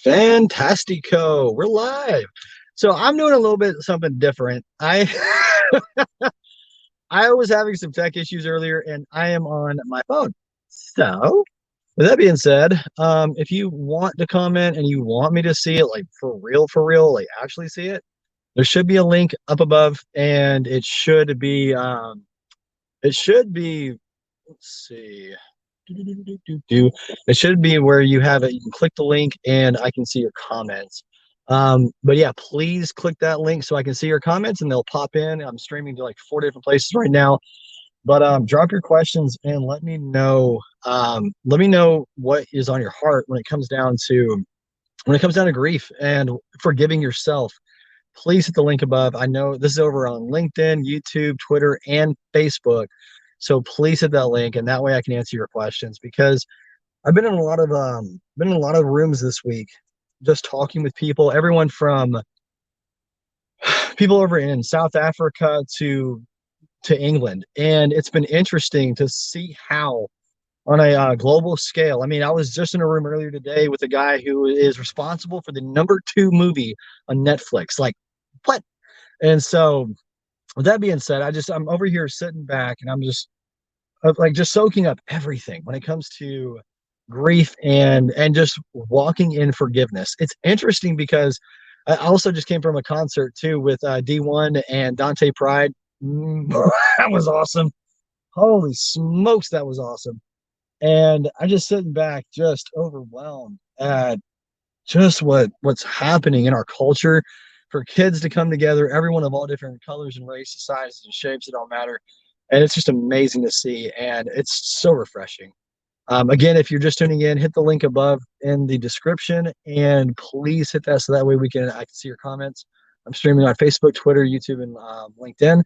Fantastico. We're live. So I'm doing a little bit something different. I was having some tech issues earlier and I am on my phone. So with that being said, if you want to comment and you want me to see it like for real, like actually see it, there should be a link up above and it should be let's see. It should be where you have it. You can click the link and I can see your comments. But yeah, please click that link so I can see your comments and they'll pop in. I'm streaming to like 4 different places right now. But drop your questions and let me know. Let me know what is on your heart when it comes down to grief and forgiving yourself. Please hit the link above. I know this is over on LinkedIn, YouTube, Twitter, and Facebook. So please hit that link, and that way I can answer your questions because I've been in a lot of rooms this week, just talking with people, everyone from people over in South Africa to England, and it's been interesting to see how on a global scale. I mean, I was just in a room earlier today with a guy who is responsible for the #2 movie on Netflix. Like, what? And so, with that being said, I'm over here sitting back and I'm just like just soaking up everything when it comes to grief and just walking in forgiveness. It's interesting because I also just came from a concert too with D1 and Dante Pride. That was awesome. Holy smokes, that was awesome. And I just sitting back, just overwhelmed at just what's happening in our culture for kids to come together, everyone of all different colors and races, sizes, and shapes, it don't matter. And it's just amazing to see, and it's so refreshing. Again, if you're just tuning in, hit the link above in the description, and please hit that so that way I can see your comments. I'm streaming on Facebook, Twitter, YouTube, and LinkedIn.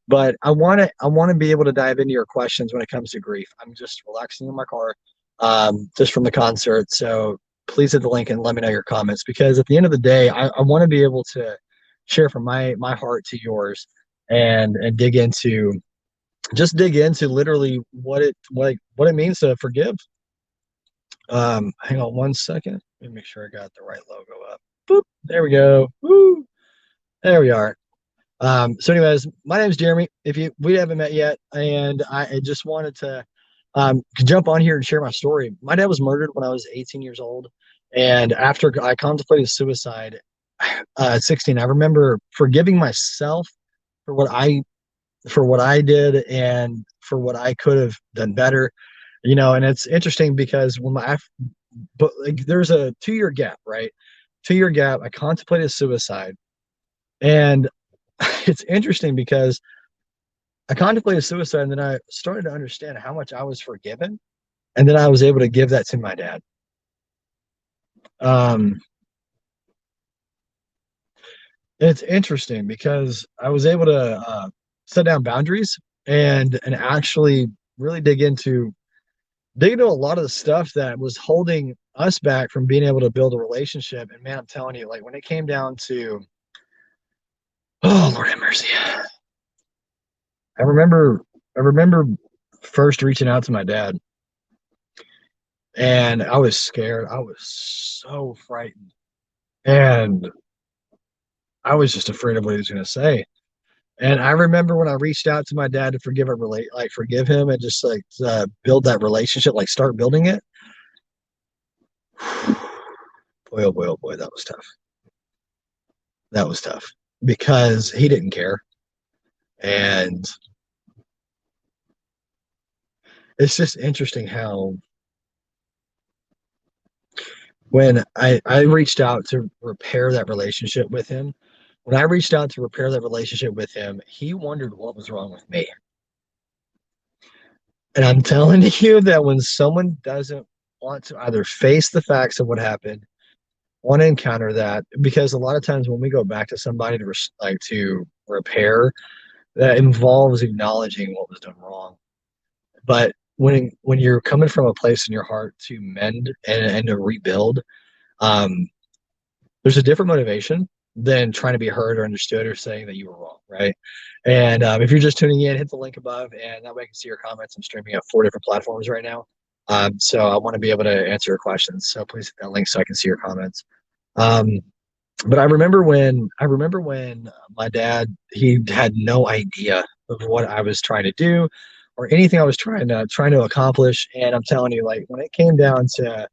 But I want to be able to dive into your questions when it comes to grief. I'm just relaxing in my car, just from the concert. So please hit the link and let me know your comments because at the end of the day, I want to be able to share from my heart to yours and dig into literally what it means to forgive. Hang on one second. Let me make sure I got the right logo up. Boop. There we go. Woo. There we are. So anyways, my name is Jeremy. If we haven't met yet, and I just wanted to jump on here and share my story. My dad was murdered when I was 18 years old, and after I contemplated suicide at 16, I remember forgiving myself for what I did and for what I could have done better. And it's interesting because but like there's a 2 year gap, right? 2 year gap. I contemplated suicide, and it's interesting because I contemplated suicide, and then I started to understand how much I was forgiven, and then I was able to give that to my dad. Um, it's interesting because I was able to set down boundaries and actually really dig into a lot of the stuff that was holding us back from being able to build a relationship. And man, I'm telling you, like when it came down to, oh Lord have mercy, I remember, I remember first reaching out to my dad, and I was scared. I was so frightened, and I was just afraid of what he was going to say. And I remember when I reached out to my dad to forgive him, and just like build that relationship, like start building it. Boy, oh boy, oh boy, that was tough. That was tough because he didn't care. And it's just interesting how when I reached out to repair that relationship with him, when I reached out to repair that relationship with him, he wondered what was wrong with me. And I'm telling you that when someone doesn't want to either face the facts of what happened, want to encounter that, because a lot of times when we go back to somebody to repair, that involves acknowledging what was done wrong. But when you're coming from a place in your heart to mend and to rebuild, um, there's a different motivation than trying to be heard or understood or saying that you were wrong, right? And if you're just tuning in, hit the link above, and that way I can see your comments. I'm streaming at 4 different platforms right now, so I want to be able to answer your questions. So please hit that link so I can see your comments. Um, but I remember when my dad, he had no idea of what I was trying to do or anything I was trying to accomplish. And I'm telling you, like when it came down to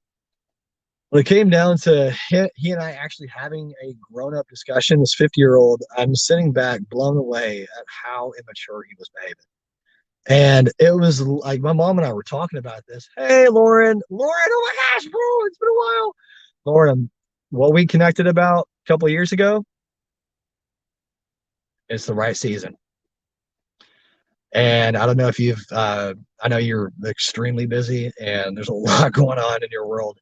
he and I actually having a grown-up discussion, this 50-year-old, I'm sitting back blown away at how immature he was behaving. And it was like my mom and I were talking about this. Hey, Lauren, oh my gosh, bro, it's been a while. Lauren, what we connected about a couple of years ago, it's the right season. And I don't know if I know you're extremely busy and there's a lot going on in your world.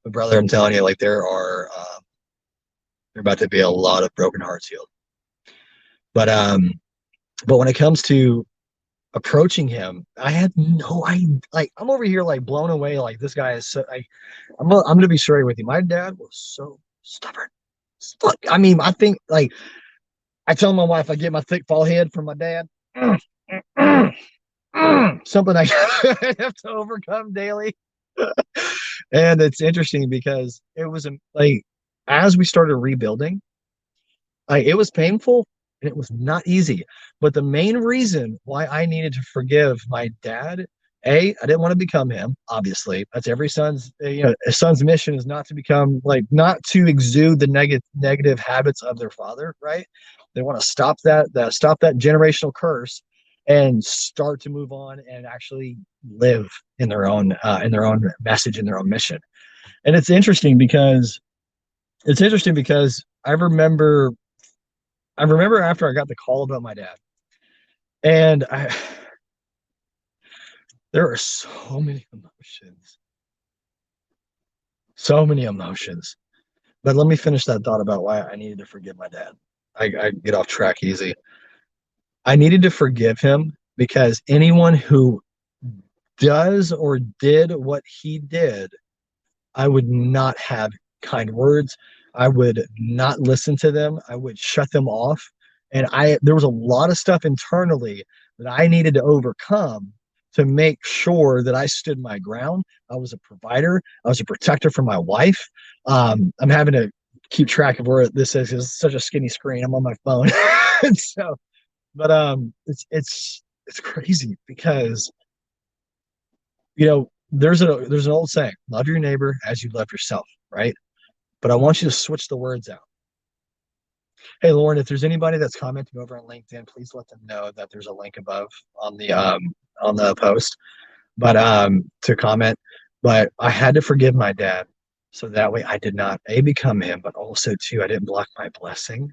But brother, I'm telling you, like there are about to be a lot of broken hearts healed. But um, but when it comes to approaching him, I had no idea. Like I'm over here like blown away. Like this guy is so. I'm gonna be straight with you. My dad was so stubborn. I mean, I think like I tell my wife I get my thick fall head from my dad. Something I have to overcome daily. And it's interesting because it was like as we started rebuilding, it was painful and it was not easy. But the main reason why I needed to forgive my dad, I didn't want to become him. Obviously, that's every son's. A son's mission is not to become like not to exude the negative habits of their father. Right? They want to stop that generational curse and start to move on and actually live in their own message in their own mission. And it's interesting because I remember after I got the call about my dad, and there are so many emotions. But let me finish that thought about why I needed to forgive my dad. I get off track easy. I needed to forgive him because anyone who does or did what he did, I would not have kind words. I would not listen to them. I would shut them off. And there was a lot of stuff internally that I needed to overcome to make sure that I stood my ground. I was a provider. I was a protector for my wife. I'm having to keep track of where this is. It's such a skinny screen. I'm on my phone. So, but it's crazy because there's an old saying, love your neighbor as you love yourself, right? But I want you to switch the words out. Hey, Lauren, if there's anybody that's commenting over on LinkedIn, please let them know that there's a link above on the post, but to comment. But I had to forgive my dad, so that way I did not become him, but also too I didn't block my blessing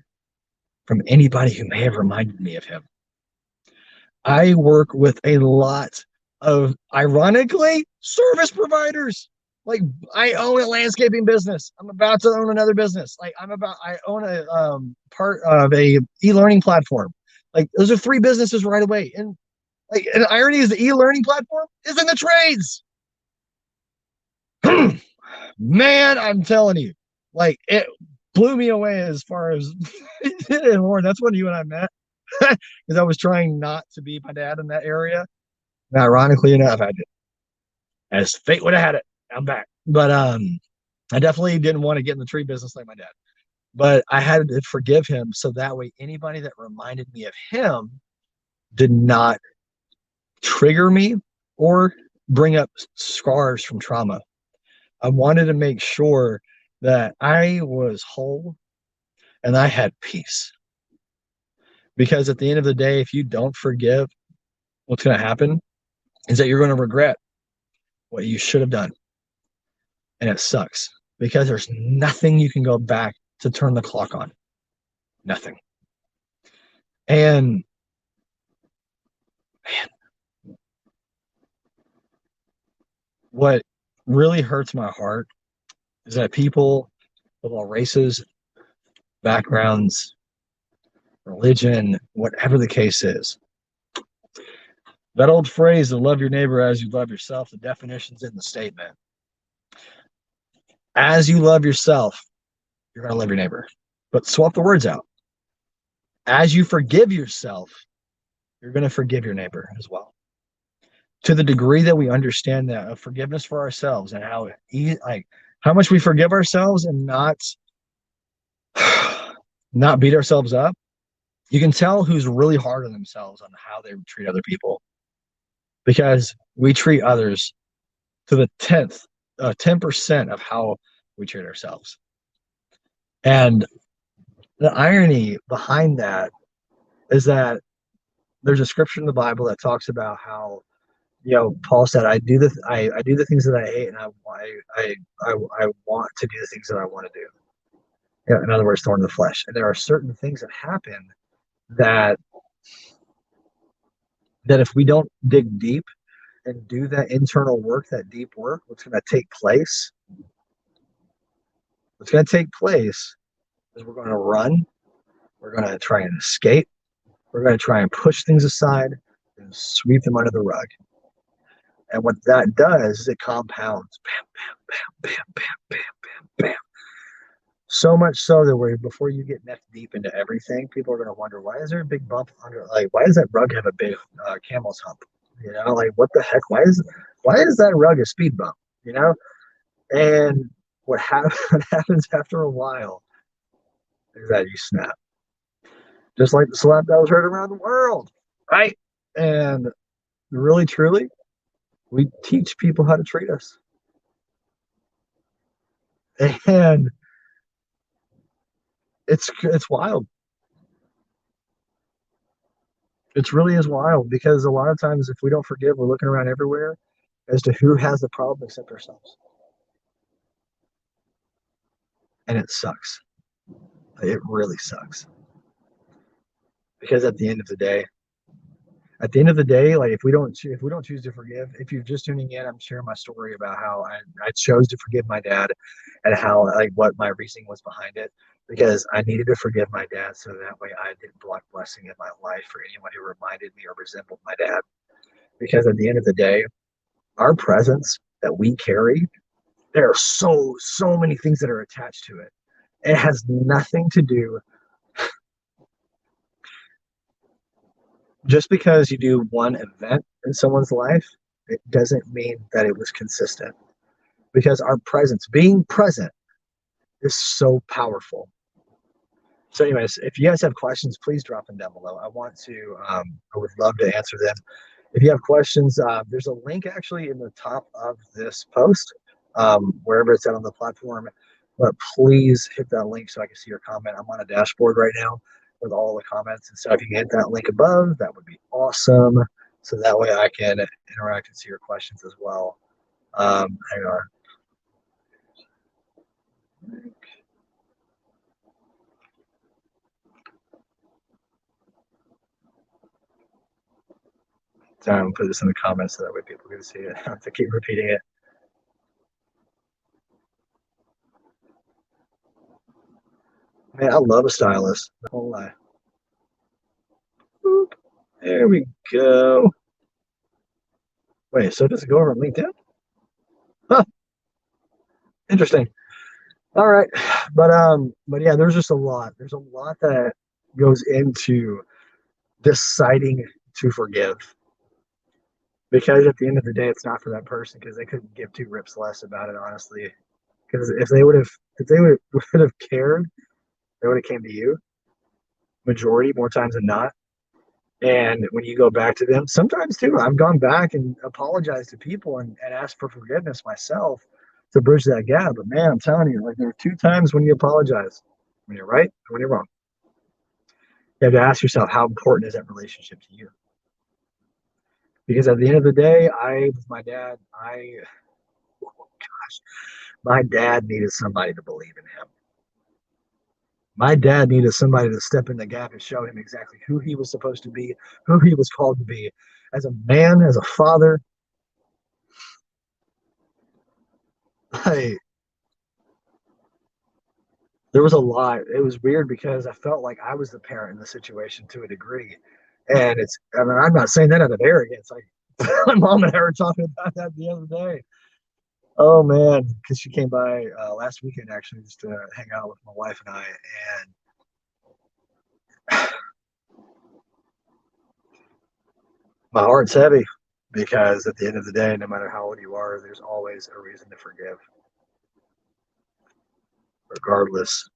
from anybody who may have reminded me of him. I work with a lot of, ironically, service providers. Like I own a landscaping business. I'm about to own another business. I own a part of a e-learning platform. Like those are three businesses right away. And the irony is the e-learning platform is in the trades. Man, I'm telling you, like it blew me away as far as and Warren, that's when you and I met. Because I was trying not to be my dad in that area. And ironically enough, I did. As fate would have had it, I'm back. But I definitely didn't want to get in the tree business like my dad. But I had to forgive him so that way anybody that reminded me of him did not trigger me or bring up scars from trauma. I wanted to make sure that I was whole and I had peace. Because at the end of the day, if you don't forgive, what's going to happen is that you're going to regret what you should have done. And it sucks because there's nothing you can go back to turn the clock on. Nothing. And man, what really hurts my heart is that people of all races, backgrounds, religion, whatever the case is, that old phrase to love your neighbor as you love yourself, the definition's in the statement. As you love yourself, you're going to love your neighbor. But swap the words out. As you forgive yourself, you're going to forgive your neighbor as well. To the degree that we understand that of forgiveness for ourselves and how much we forgive ourselves and not not beat ourselves up. You can tell who's really hard on themselves on how they treat other people because we treat others to the 10% of how we treat ourselves. And the irony behind that is that there's a scripture in the Bible that talks about how, Paul said, I do the things that I hate, and I want to do the things that I want to do. Yeah, in other words, thorn in the flesh. And there are certain things that happen that if we don't dig deep and do that internal work, that deep work, what's going to take place? What's going to take place is we're going to run. We're going to try and escape. We're going to try and push things aside and sweep them under the rug. And what that does is it compounds. Bam, bam, bam, bam, bam, bam, bam. So much so that before you get neck deep into everything, people are going to wonder, why is there a big bump under, like, why does that rug have a big camel's hump? Like, what the heck? Why is that rug a speed bump? And what happens after a while is that you snap. Just like the slap that was heard around the world, right? And really, truly, we teach people how to treat us. And it's wild. It really is wild because a lot of times if we don't forgive, we're looking around everywhere as to who has the problem except ourselves. And it sucks. It really sucks. Because at the end of the day, like if we don't choose to forgive, if you're just tuning in, I'm sharing my story about how I chose to forgive my dad and how, like, what my reasoning was behind it, because I needed to forgive my dad so that way I didn't block blessing in my life for anyone who reminded me or resembled my dad. Because at the end of the day, our presence that we carry, there are so many things that are attached to it. It has nothing to do. Just because you do one event in someone's life, it doesn't mean that it was consistent. Because our presence, being present, is so powerful. So, anyways, if you guys have questions, please drop them down below. I would love to answer them. If you have questions, there's a link actually in the top of this post, wherever it's at on the platform. But please hit that link so I can see your comment. I'm on a dashboard right now with all the comments. And so if you can hit that link above, that would be awesome. So that way I can interact and see your questions as well. Hang on. Put this in the comments so that way people can see it. I have to keep repeating it. Man, I love a stylus. I won't lie. Boop. There we go. Wait, so does it go over on LinkedIn? Huh. Interesting. All right. But yeah, there's just a lot. There's a lot that goes into deciding to forgive. Because at the end of the day, it's not for that person because they couldn't give two rips less about it, honestly. Because if they would have cared, they would have came to you majority more times than not. And when you go back to them, sometimes too, I've gone back and apologized to people and asked for forgiveness myself to bridge that gap. But man, I'm telling you, like, there are two times when you apologize, when you're right and when you're wrong. You have to ask yourself, how important is that relationship to you? Because at the end of the day, with my dad, my dad needed somebody to believe in him. My dad needed somebody to step in the gap and show him exactly who he was supposed to be, who he was called to be as a man, as a father. There was a lot. It was weird because I felt like I was the parent in the situation to a degree. And I'm not saying that out of arrogance. Like, my mom and I were talking about that the other day. Oh man, because she came by last weekend actually just to hang out with my wife and I, and my heart's heavy because at the end of the day, no matter how old you are, there's always a reason to forgive, regardless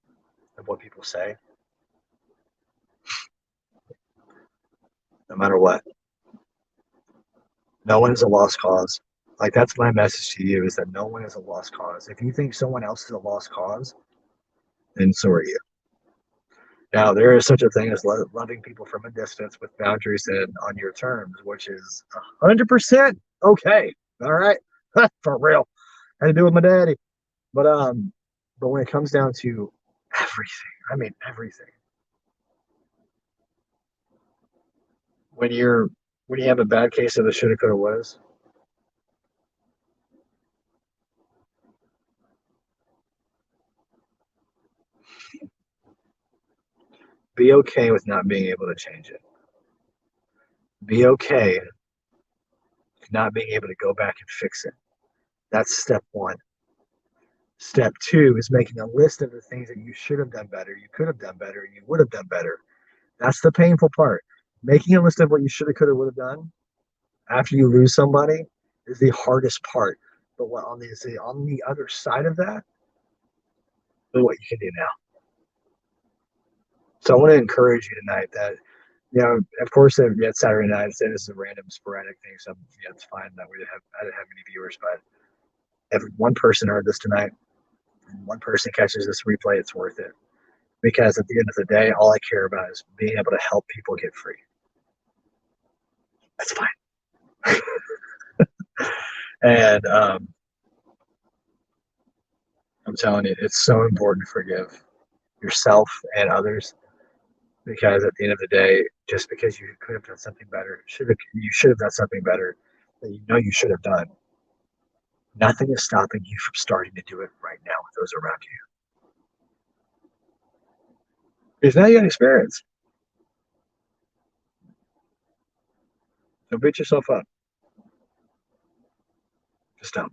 of what people say, no matter what. No one is a lost cause. Like that's my message to you is that no one is a lost cause. If you think someone else is a lost cause, then so are you. Now there is such a thing as loving people from a distance with boundaries and on your terms, which is 100% okay. All right, for real. I had to do with my daddy, but when it comes down to everything, I mean everything. When you're when you have a bad case of the shoulda, coulda, was, be okay with not being able to change it. Be okay with not being able to go back and fix it. That's step one. Step two is making a list of the things that you should have done better, you could have done better, and you would have done better. That's the painful part. Making a list of what you should have, could have, would have done after you lose somebody is the hardest part. But what on the other side of that is what you can do now. So I want to encourage you tonight that of course, yeah, it's Saturday night. I say this is a random, sporadic thing, so yeah, it's fine that I didn't have any viewers, but if one person heard this tonight, and one person catches this replay, it's worth it. Because at the end of the day, all I care about is being able to help people get free. That's fine. And I'm telling you, it's so important to forgive yourself and others because at the end of the day, just because you could have done something better, you should have done something better that you know you should have done. Nothing is stopping you from starting to do it right now with those around you. Because now you got experience. Don't beat yourself up. Just don't.